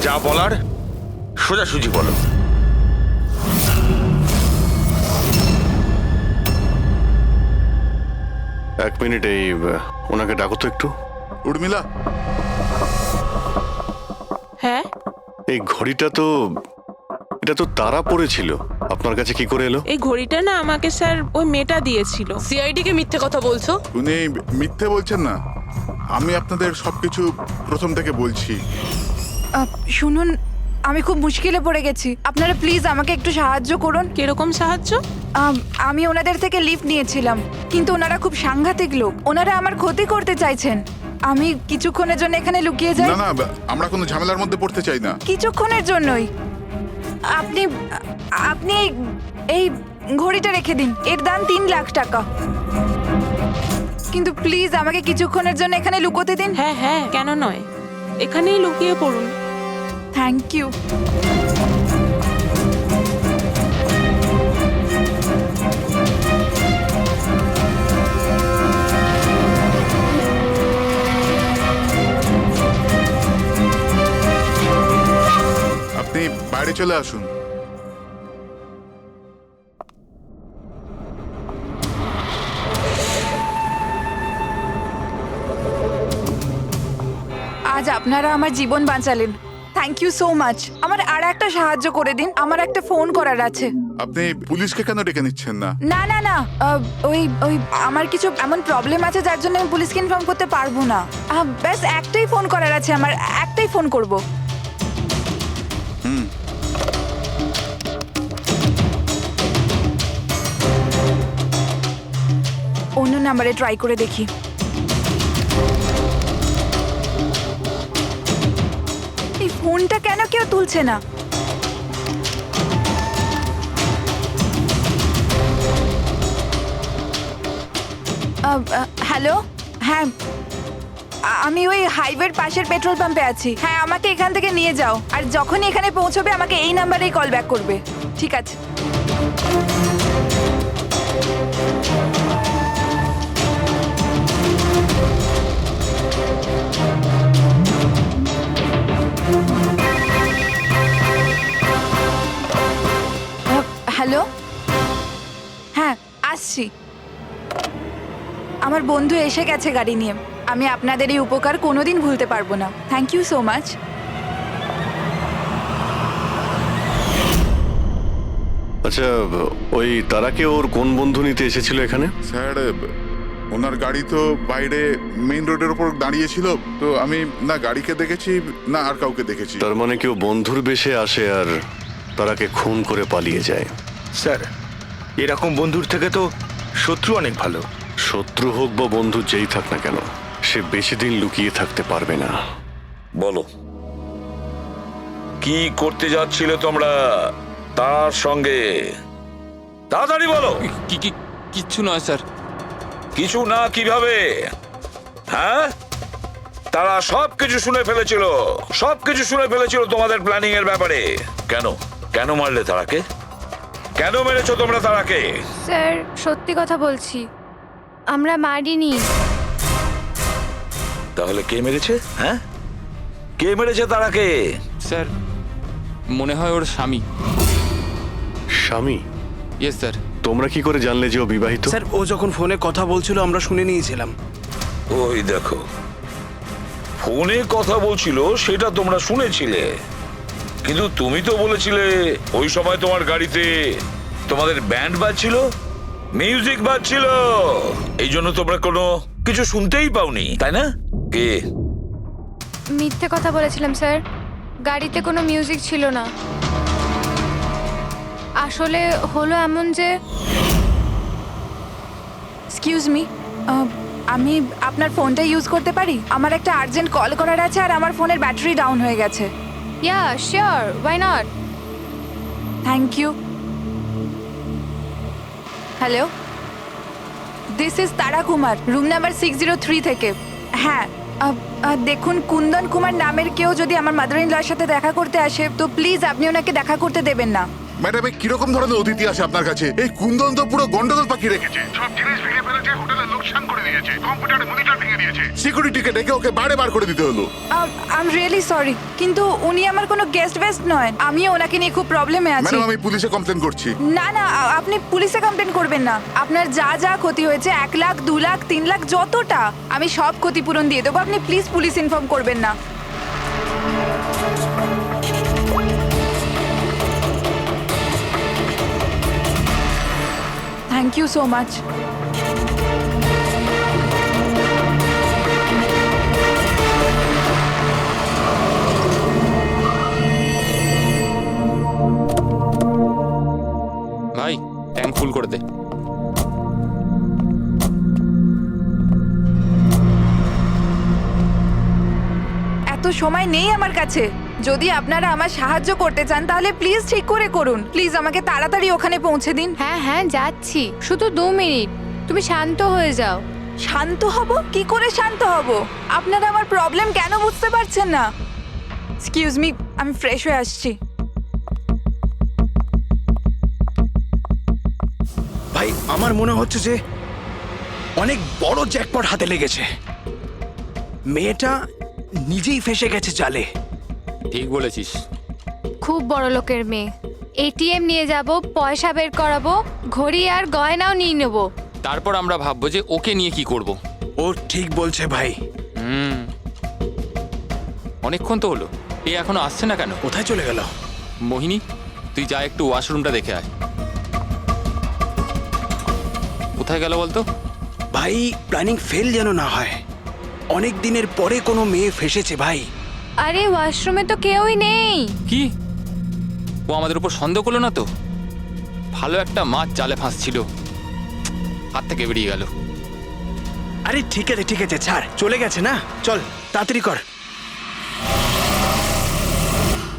যা বলার সোজাসুজি বলো। এক মিনিট, এই ওনাকে ডাকো তো একটু। উর্মিলা, হ্যাঁ, এই ঘড়িটা তো, এটা তো তারা পড়েছিল, আপনার কাছে কি করে এলো? এই ঘড়িটা না আমাকে স্যার ওই মেয়েটা দিয়েছিল। সিআইডি কে মিথ্যে কথা বলছো? উনি মিথ্যে বলছেন না, আমি আপনাদের সবকিছু প্রথম থেকে বলছি। শুনুন, আমি খুব মুশকিলে পড়ে গেছি, আপনারা প্লিজ আমাকে একটু সাহায্য করুন। কিরকম সাহায্য? আমি ওনাদের থেকে লিফট নিয়েছিলাম, কিন্তু ওনারা খুব সাংঘাতিক লোক, ওনারা আমার ক্ষতি করতে চাইছেন। আমি কিছুক্ষণের জন্য এখানে লুকিয়ে যাই। না না, আমরা কোনো ঝামেলার মধ্যে পড়তে চাই না। কিছুক্ষণের জন্যই। আপনি আপনি এই ঘড়িটা রেখে দিন, এর দাম 3 লাখ টাকা। কিন্তু প্লিজ আমাকে কিছুক্ষণের জন্য এখানে লুকোতে দিন। হ্যাঁ হ্যাঁ, কেন নয়, এখানেই লুকিয়ে পড়ুন। Thank you. আপনি বাইরে চলে আসুন। আজ আপনারা আমার জীবন বাঁচালেন, থ্যাংক ইউ সো মাচ। আমার আর একটা সাহায্য করে দিন, আমার একটা ফোন করার আছে। আপনি পুলিশকে কেন ডেকে নিচ্ছেন না? না না না, ওই ওই আমার কিছু এমন প্রবলেম আছে যার জন্য আমি পুলিশকে ইনফর্ম করতে পারবো না। ব্যাস একটাই ফোন করার আছে আমার, একটাই ফোন করব। অন্য নাম্বারে ট্রাই করে দেখি। এই ফোনটা কেন কেউ তুলছে না? হ্যালো, হ্যাঁ আমি ওই হাইওয়ের পাশের পেট্রোল পাম্পে আছি। হ্যাঁ, আমাকে এখান থেকে নিয়ে যাও, আর যখনই এখানে পৌঁছবে আমাকে এই নাম্বারেই কল ব্যাক করবে। ঠিক আছে। হ্যালো, হ্যাঁ আসছি। আমার বন্ধু এসে গেছে গাড়ি নিয়ে। আমি আপনাদের এই উপকার কোনোদিন ভুলতে পারবো না। Thank you so much. আচ্ছা, ওই তারাকে ওর কোন বন্ধু নিতে এসেছিল এখানে? স্যার, ওনার গাড়ি তো বাইরে মেইন রোডের উপর দাঁড়িয়ে ছিল, তো আমি না গাড়িকে দেখেছি না আর কাউকে দেখেছি। তার মানে কেউ বন্ধুর বেশে আসে আর তারাকে খুন করে পালিয়ে যায়। স্যার, এরকম বন্ধুর থেকে তো শত্রু অনেক ভালো। শত্রু হোক বা বন্ধু যেই থাক না কেন, সে বেশি দিন লুকিয়ে থাকতে পারবে না। বলো, কি করতে যাচ্ছিলে তোমরা তার সঙ্গে? তাড়াতাড়ি বলো। কিচ্ছু নয় স্যার। কিছু না কিভাবে? হ্যাঁ, তারা সবকিছু শুনে ফেলেছিল, সবকিছু শুনে ফেলেছিল তোমাদের প্ল্যানিং এর ব্যাপারে। কেন কেন মারলে তারাকে? কেন মেরেছো তোমরা তারাকে? স্যার সত্যি কথা বলছি, আমরা মারিনি। তাহলে কে মেরেছে? হ্যাঁ, কে মেরেছে তারাকে? স্যার মনে হয় ওর স্বামী। স্বামী? Yes sir. তোমরা কি করে জানলে যে ও বিবাহিত? স্যার, ও যখন ফোনে কথা বলছিল আমরা শুনে নিয়েছিলাম। ওই দেখো, ফোনে কথা বলছিল সেটা তোমরা শুনেছিলে, কিন্তু তুমি তো বলেছিলে ওই সময় তোমার গাড়িতে তোমাদের ব্যান্ড বাজছিল, মিউজিক বাজছিল, এই জন্য তোমরা কোনো কিছু শুনতেই পাওনি তাই না? কে? মিথ্যে কথা বলেছিলাম স্যার, গাড়িতে কোনো মিউজিক ছিল না। আসলে হলো এমন যে, এক্সকিউজ মি, আমি আপনার ফোনটা ইউজ করতে পারি? আমার একটা আর্জেন্ট কল করার আছে আর আমার ফোনের ব্যাটারি ডাউন হয়ে গেছে। Yeah sure, why not. Thank you. Hello, this is Tara Kumar, room number 603 থেকে। হ্যাঁ, দেখুন কুন্দন কুমার নামের কেউ যদি আমার মাদার ইন লর সাথে দেখা করতে আসে তো প্লিজ আপনি ওনাকে দেখা করতে দেবেন না। ম্যাডাম এই কিরকম ধরনের অতিথি আসে আপনার কাছে? এই কুন্দন তো পুরো গন্ডগোল পাকিয়ে রেখেছে, সব জিনিস ভেঙে ফেলেছে, হোটেলের লোকসান করে দিয়েছে, কম্পিউটারে মনিটর ভেঙে দিয়েছে, সিকিউরিটিকে ডেকে ওকে বাইরে বার করে দিতে হলো। আই এম রিয়েলি সরি, কিন্তু উনি আমার কোনো গেস্ট বেস্ট নয়। আমি ওনাকে নিয়ে খুব প্রবলেমে আছি। ম্যাডাম আমি পুলিশে কমপ্লেন করছি। না না, আপনি পুলিশে কমপ্লেন করবেন না। আপনার যা যা ক্ষতি হয়েছে 1 লাখ 2 লাখ 3 লাখ যতটা, আমি সব ক্ষতিপূরণ দিয়ে দেবো। আপনি প্লিজ পুলিশ ইনফর্ম করবেন না। Thank you so much. ভাই ট্যাঙ্ক ফুল করে দে। এত সময় নেই আমার কাছে। যদি আপনারা আমার সাহায্য করতে চান তাহলে প্লিজ ঠিক করে করুন। প্লিজ আমাকে তাড়াতাড়ি ওখানে পৌঁছে দিন। হ্যাঁ হ্যাঁ যাচ্ছি, শুধু 2 মিনিট, তুমি শান্ত হয়ে যাও। শান্ত হব? কি করে শান্ত হব? আপনারা আমার প্রবলেম কেন বুঝতে পারছেন না? এক্সকিউজ মি, আমি ফ্রেশ হয়ে আসছি। ভাই আমার মনে হচ্ছে যে অনেক বড় জ্যাকপট হাতে লেগেছে। মেয়েটা নিজেই ফেসে গেছে জালে। ঠিক বলেছিস। খুব বড় লোকের মেয়ে, এটিএম নিয়ে যাব, পয়সা বের করাবো, ঘড়ি আর গয়নাও নিয়ে নেব। তারপর আমরা ভাববো যে ওকে নিয়ে কি করব। ও ঠিক বলছে ভাই। অনেকক্ষণ তো হলো, এ এখনো আসছে না কেন? কোথায় চলে গেল? মোহিনী, তুই যা একটু ওয়াশরুমটা দেখে আয়। কোথায় গেল বলতো? ভাই প্ল্যানিং ফেল যেন না হয়। অনেক দিনের পরে কোনো মেয়ে ফেসেছে ভাই। আরে ওয়াশরুমে তো কেউই নেই। কি ও আমাদের উপর সন্দেহ করলো না তো? ভালো একটা মাছ জালে ফাঁসছিল, হাত থেকে বেরিয়ে গেল। আরে ঠিক আছে ছাড়, চলে গেছে না, চল তাড়াতাড়ি কর।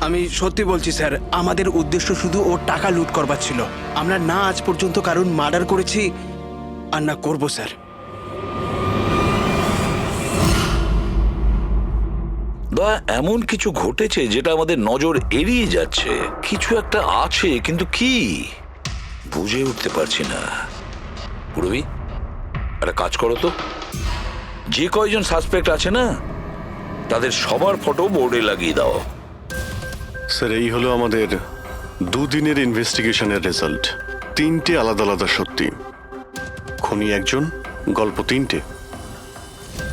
আমি সত্যি বলছি স্যার, আমাদের উদ্দেশ্য শুধু ওর টাকা লুট করবার ছিল। আমরা না আজ পর্যন্ত কারণ মার্ডার করেছি আর না করবো স্যার। দয়া, এমন কিছু ঘটেছে যেটা আমাদের নজর এড়িয়ে যাচ্ছে। কিছু একটা আছে, কিন্তু কি বুঝে উঠতে পারছি না। পুরবি একটা কাজ করো তো, যে কয়জন সাসপেক্ট আছে না তাদের সবার ফটো বোর্ডে লাগিয়ে দাও। স্যার এই হলো আমাদের 2 দিনের ইনভেস্টিগেশনের রেজাল্ট। 3টে আলাদা আলাদা সত্যি। খুনি একজন, গল্প 3টে।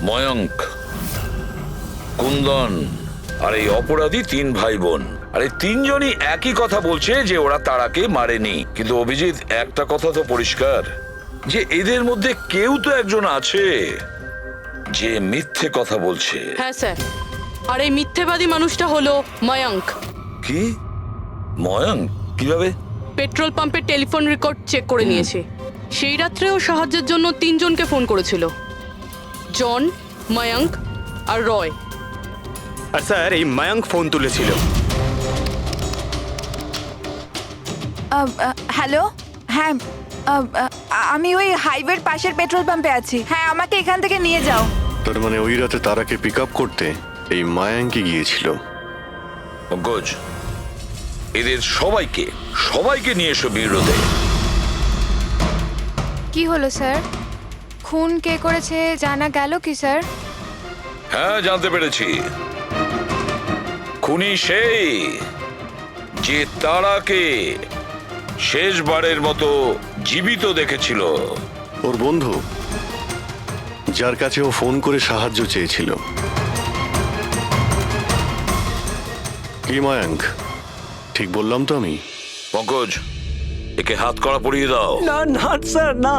ময়ঙ্ক, কুন্দন আর এই অপরাধী 3 ভাই বোন। আর এই 3 জনই একই কথা বলছে যে ওরা তারাকে মারেনি। কিন্তু অভিজিৎ, একটা কথা তো পরিষ্কার যে এদের মধ্যে কেউ তো একজন আছে যে মিথ্যে কথা বলছে। হ্যাঁ স্যার, আর এই মিথ্যেবাদী মানুষটা হলো ময়ঙ্ক। কি? ময়ঙ্ক? কিভাবে? পেট্রোল পাম্পের টেলিফোন রেকর্ড চেক করে নিয়েছে। সেই রাত্রে ও সাহায্যের জন্য 3 জনকে ফোন করেছিল, জন, ময়ঙ্ক আর রয়। আর স্যার এই মায়াঙ্ক ফোন তুলেছিল। হ্যালো, হ্যাঁ আমি ওই হাইওয়ের পাশের পেট্রোল পাম্পে আছি। হ্যাঁ, আমাকে এখান থেকে নিয়ে যাও। তার মানে ওই রাতে তারাকে পিক আপ করতে এই মায়াঙ্কি গিয়েছিল। পঙ্কজ, এদের সবাইকে নিয়ে এসো বিরোধে। কি হলো স্যার? খুন কে করেছে জানা গেল কি স্যার? হ্যাঁ, জানতে পেরেছি। খুনি সেই যে তারাকে শেষবারের মতো জীবিত দেখেছিল। ওর বন্ধু, যার কাছে ও ফোন করে সাহায্য চেয়েছিল। কি মায়াঙ্ক, ঠিক বললাম তো আমি? পঙ্কজ, একে হাত কড়া পরিয়ে দাও। না না স্যার, না,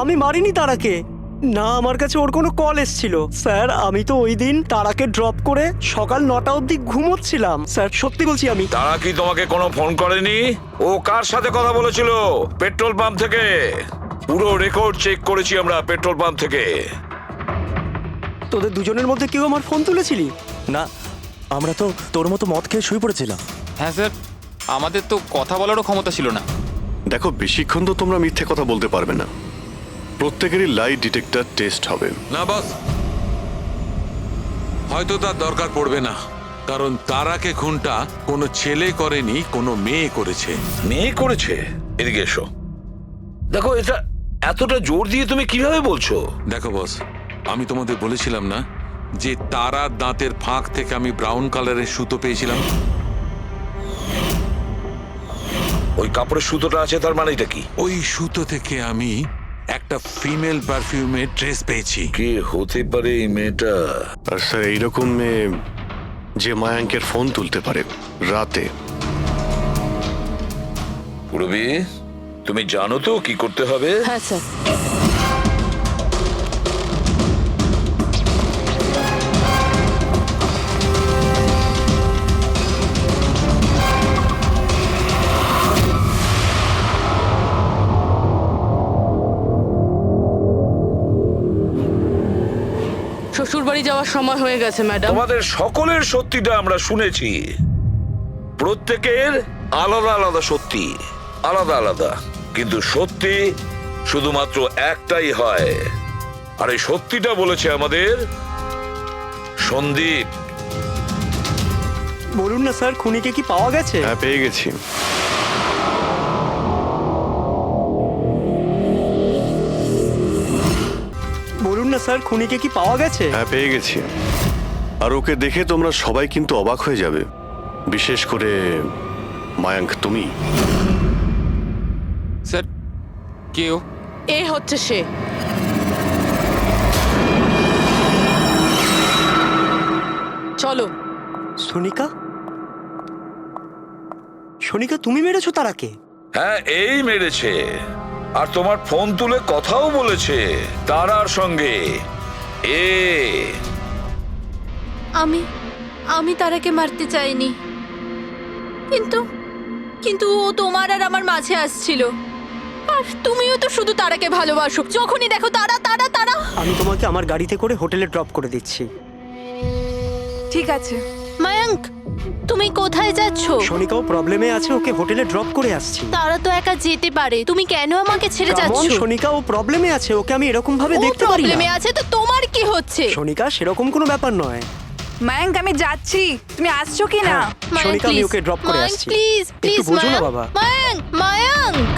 আমি মারিনি তারাকে। না, আমার কাছে ওর কোনো কল এসেছিল স্যার। আমি তো ওই দিন তারাকে ড্রপ করে সকাল 9টা অবধি ঘুমোচ্ছিলাম স্যার, সত্যি বলছি আমি। তারা কি তোমাকে কোনো ফোন করেনি? ও কার সাথে কথা বলেছিল? পেট্রোল পাম্প থেকে। পুরো রেকর্ড চেক করেছি আমরা পেট্রোল পাম্প থেকে। তোদের দুজনের মধ্যে কেউ আমার ফোন তুলেছিলি? না, আমরা তো তোর মতো মদ খেয়ে শুয়ে পড়েছিলাম। হ্যাঁ স্যার, আমাদের তো কথা বলারও ক্ষমতা ছিল না। দেখো, বেশিক্ষণ তো তোমরা মিথ্যে কথা বলতে পারবে না। প্রত্যেকেরই লাই ডিটেক্টর টেস্ট হবে। না বস, হয়তো তার দরকার পড়বে না, কারণ তারাকে খুনটা কোনো ছেলে করেনি, কোনো মেয়ে করেছে। মেয়ে করেছে? এদিকে এসো। দেখো, এটা এতটা জোর দিয়ে তুমি কিভাবে বলছো? দেখো বস, আমি তোমাদের বলেছিলাম না যে তারার দাঁতের ফাঁক থেকে আমি ব্রাউন কালারের সুতো পেয়েছিলাম? ওই কাপড়ের সুতোটা আছে, তার মানে এটা কি? ওই সুতো থেকে আমি একটা ফিমেল পারফিউমের ট্রেস পেয়েছি। কে হতে পারে এই মেয়েটা? আর স্যার, এইরকম মেয়ে যে মায়াঙ্কের ফোন তুলতে পারে রাতে। পুরবি, তুমি জানো তো কি করতে হবে? হ্যাঁ স্যার। শ্বশুরবাড়ি যাওয়ার সময় হয়ে গেছে ম্যাডাম। তোমাদের সকলের সত্যিটা আমরা শুনেছি। প্রত্যেকের আলাদা আলাদা সত্যি, আলাদা আলাদা, কিন্তু সত্যি শুধুমাত্র একটাই হয়। আর এই সত্যিটা বলেছে আমাদের সন্দীপ। বলুন না স্যার, খুনিকে কি পাওয়া গেছে? হ্যাঁ, পেয়ে গেছি। বলুন না স্যার, খুনিকে কি পাওয়া গেছে? হ্যাঁ, পেয়ে গেছি। আর ওকে দেখে তোমরা সবাই কিন্তু অবাক হয়ে যাবে, বিশেষ করে মায়াঙ্ক, তুমি। স্যার, কেউ এ হচ্ছে সে। চলো। সোনিকা? সোনিকা, তুমি মেরেছো তারাকে? হ্যাঁ, এই মেরেছে। আর তোমার ফোন তুলে কথাও বলেছে তারার সঙ্গে। আমি তারাকে মারতে চাইনি, কিন্তু ও তোমার আর আমার মাঝে আসছিল। আর তুমিও তো শুধু তারাকে ভালোবাসো, যখনই দেখো তারা তারা তারা। আমি তোমাকে আমার গাড়িতে করে হোটেলে ড্রপ করে দিচ্ছি। ঠিক আছে। মায়াঙ্ক, তুমি কোথায় যাচ্ছ? সোনিকাও প্রবলেমে আছে, ওকে হোটেলে ড্রপ করে আসছি। তারা তো একা যেতে পারে, তুমি কেন আমাকে ছেড়ে যাচ্ছ? সোনিকা ও প্রবলেমে আছে, ওকে আমি এরকম ভাবে ও দেখতে পারি প্রবলেমে না। আছে তো তোমার কি হচ্ছে? সোনিকা, সেরকম কোনো ব্যাপার নয়। মায়াঙ্ক, আমি যাচ্ছি, তুমি আসছো কি না? মায়াঙ্ক, সোনিকা, আমি please, ওকে ড্রপ করে মায়াঙ্ক, আসছি। প্লিজ একটু প্লিজ বোঝো না বাবা। মায়াঙ্ক, মায়াঙ্ক।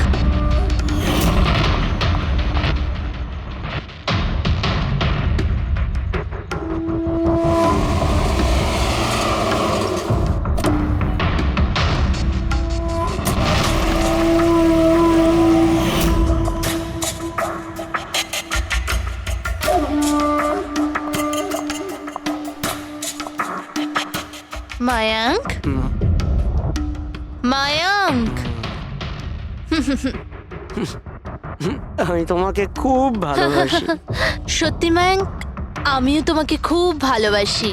মায়াঙ্ক, মায়াঙ্ক, আমি তোমাকে খুব ভালোবাসি। সত্যি মায়াঙ্ক, আমিও তোমাকে খুব ভালোবাসি।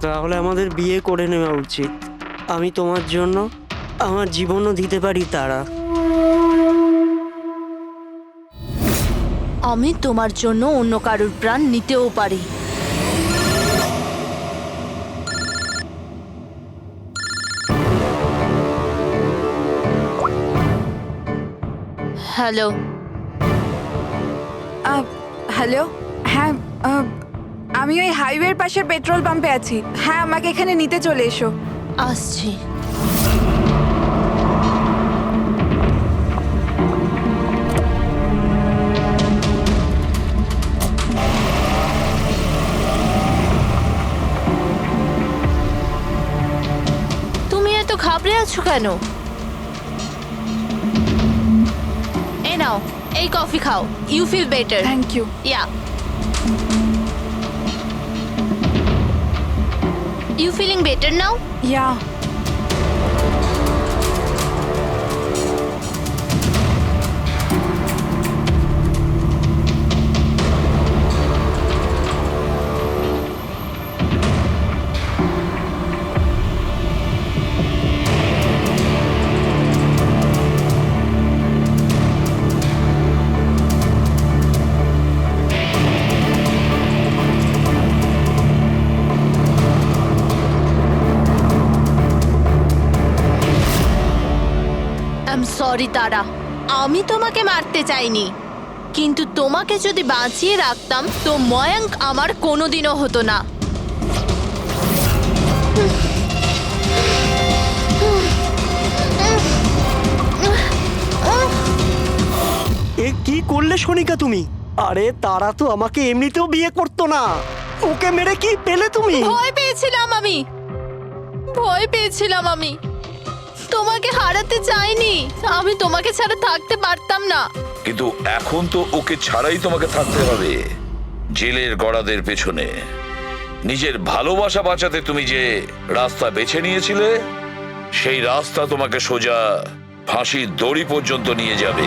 তাহলে আমাদের বিয়ে করে নেওয়া উচিত। আমি তোমার জন্য আমার জীবনও দিতে পারি তারা। আমি তোমার জন্য অন্য কারোর প্রাণ নিতেও পারি। হ্যালো। হ্যালো। হ্যাঁ, আমি ওই হাইওয়ের পাশের পেট্রোল পাম্পে আছি। হ্যাঁ, আমাকে এখানে নিতে চলে এসো। আসছি। তুমি এত ঘাবড়ে আছো কেন? এই নাও, এই কফি খাও। You feel better. Thank you. Yeah. You feeling better now? Yeah. I am sorry Tara, আমি তোমাকে মারতে চাইনি, কিন্তু তোমাকে যদি বাঁচিয়ে রাখতাম তো ময়ঙ্ক আমার কোনোদিনও হতো না। এ কি করলে সোনিকা তুমি? আরে তারা তো আমাকে এমনিতেও বিয়ে করতো না, ওকে মেরে কি পেলে তুমি? ভয় পেয়েছিলাম আমি তোমাকে হারাতে চাইনি, আমি তোমাকে ছাড়া থাকতে পারতাম না। কিন্তু এখন তো ওকে ছাড়াই তোমাকে থাকতে হবে জেলের গড়াদের পেছনে। নিজের ভালোবাসা বাঁচাতে তুমি যে রাস্তা বেছে নিয়েছিলে সেই রাস্তা তোমাকে সোজা ফাঁসির দড়ি পর্যন্ত নিয়ে যাবে।